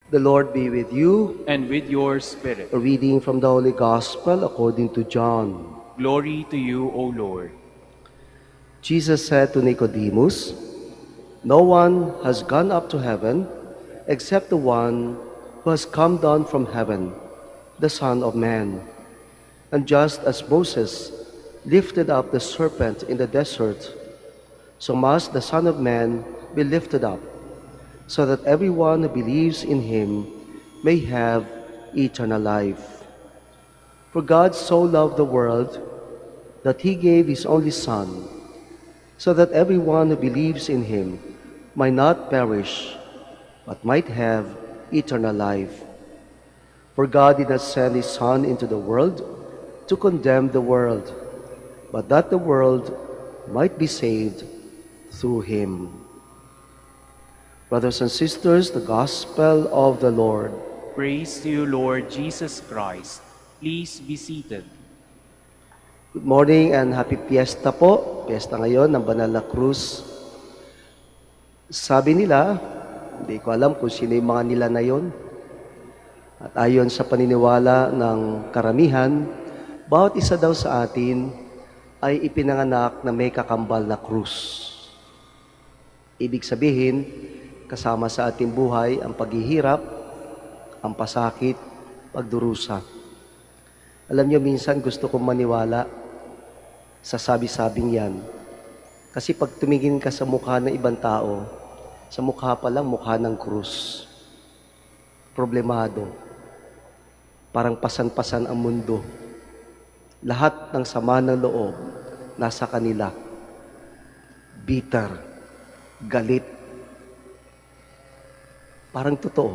The Lord be with you. And with your spirit. A reading from the Holy Gospel according to John. Glory to you, O Lord. Jesus said to Nicodemus, "No one has gone up to heaven except the one who has come down from heaven, the Son of Man. And just as Moses lifted up the serpent in the desert, so must the Son of Man be lifted up, so that everyone who believes in him may have eternal life. For God so loved the world that he gave his only Son, so that everyone who believes in him might not perish, but might have eternal life. For God did not send his Son into the world to condemn the world, but that the world might be saved through him." Brothers and sisters, the Gospel of the Lord. Praise to you, Lord Jesus Christ. Please be seated. Good morning and happy fiesta po. Fiesta ngayon ng Banal na Cruz. Sabi nila, hindi ko alam kung sino yung mga nila na yon. At ayon sa paniniwala ng karamihan, bawat isa daw sa atin ay ipinanganak na may kakambal na krus. Ibig sabihin, kasama sa ating buhay ang paghihirap, ang pasakit, pagdurusa. Alam niyo, minsan gusto kong maniwala sa sabi-sabing yan. Kasi pag tumingin ka sa mukha ng ibang tao, sa mukha pa lang mukha ng krus. Problemado. Parang pasan-pasan ang mundo. Lahat ng sama ng loob nasa kanila. Bitter, galit. Parang totoo.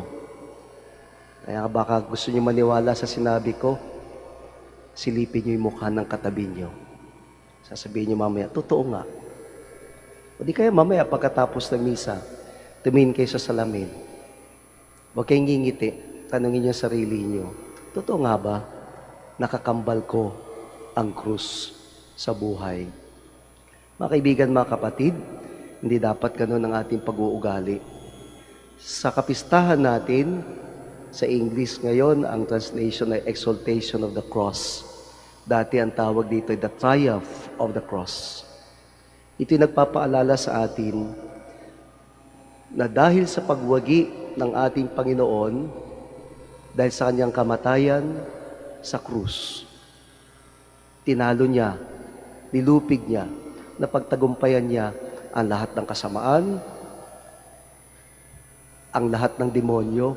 Kaya baka gusto niyo maniwala sa sinabi ko, silipin niyo yung mukha ng katabi niyo. Sasabihin niyo mamaya, totoo nga. O di kaya mamaya pagkatapos ng misa, tumingin kayo sa salamin. Huwag kayong ngingiti. Tanungin niyo sarili niyo, totoo nga ba nakakambal ko ang krus sa buhay? Mga kaibigan, mga kapatid, hindi dapat ganun ang ating pag-uugali. Sa kapistahan natin, sa English ngayon, ang translation ay exaltation of the cross. Dati ang tawag dito ay the triumph of the cross. Ito'y nagpapaalala sa atin na dahil sa pagwagi ng ating Panginoon, dahil sa kanyang kamatayan sa krus, tinalo niya, nilupig niya, napagtagumpayan niya ang lahat ng kasamaan, ang lahat ng demonyo,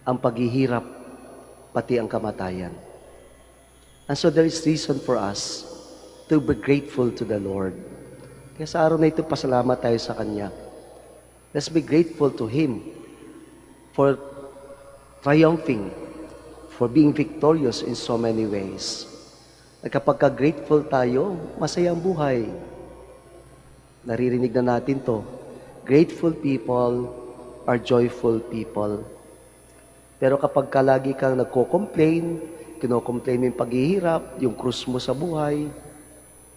ang paghihirap, pati ang kamatayan. And so there is reason for us to be grateful to the Lord. Kaya sa araw na ito, pasalamat tayo sa Kanya. Let's be grateful to Him for triumphing, for being victorious in so many ways. At kapag ka-grateful tayo, masaya ang buhay. Naririnig na natin to. Grateful people are joyful people. Pero kapag ka lagi kang nagko-complain, kino-complain mo yung paghihirap, yung krus mo sa buhay,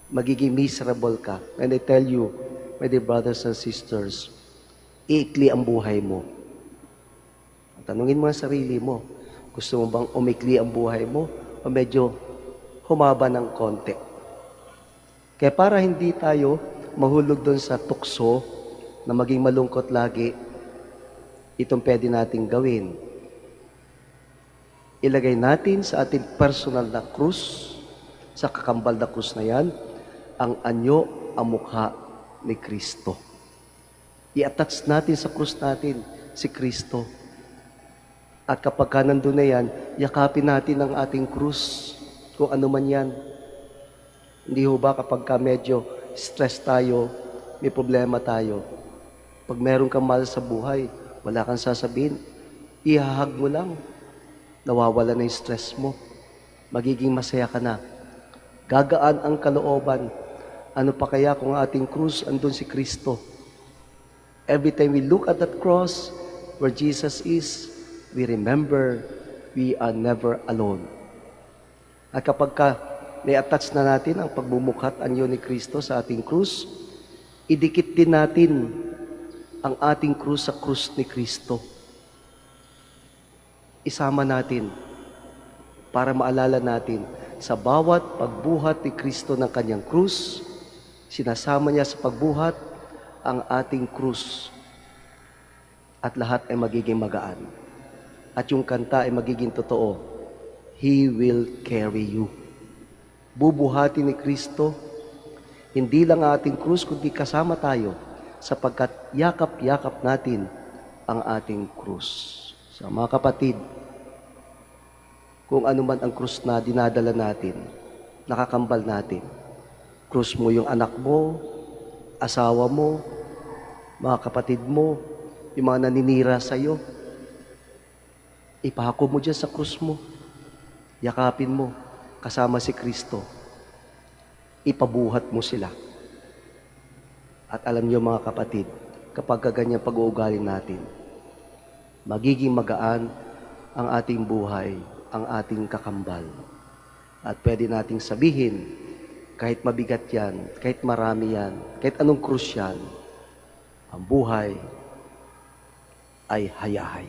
magiging miserable ka. And I tell you, my dear brothers and sisters, iikli ang buhay mo. Tanungin mo ang sarili mo, gusto mo bang umikli ang buhay mo o medyo humaba ng konti? Kaya para hindi tayo mahulog doon sa tukso na maging malungkot lagi, itong pwede nating gawin. Ilagay natin sa ating personal na krus, sa kakambal na krus na yan, ang anyo, ang mukha ni Kristo. I-attach natin sa krus natin si Kristo. At kapag ka nandun na yan, yakapin natin ang ating krus, kung ano man yan. Hindi ho ba kapag ka medyo stress tayo, may problema tayo, pag meron kang mahal sa buhay, wala kang sasabihin, ihahag mo lang. Nawawala na yung stress mo. Magiging masaya ka na. Gagaan ang kalooban. Ano pa kaya kung ating krus, andun si Kristo? Every time we look at that cross, where Jesus is, we remember we are never alone. At kapag ka na-attach na natin ang pagbumukhat anyo ni Kristo sa ating krus, idikit din natin ang ating krus sa krus ni Kristo. isama natin para maalala natin sa bawat pagbuhat ni Kristo ng kanyang krus, sinasama niya sa pagbuhat ang ating krus at lahat ay magiging magaan. At yung kanta ay magiging totoo, He will carry you. Bubuhatin ni Kristo, hindi lang ang ating krus, kundi kasama tayo sapagkat yakap-yakap natin ang ating krus. So mga kapatid, kung ano man ang krus na dinadala natin, nakakambal natin. Krus mo yung anak mo, asawa mo, mga kapatid mo, yung mga naninira sa'yo. Ipahako mo dyan sa krus mo. Yakapin mo, kasama si Kristo. Ipabuhat mo sila. At alam niyo mga kapatid, kapag ganyan pag-uugali natin, magiging magaan ang ating buhay, ang ating kakambal. At pwede nating sabihin, kahit mabigat yan, kahit marami yan, kahit anong krus yan, ang buhay ay hayahay.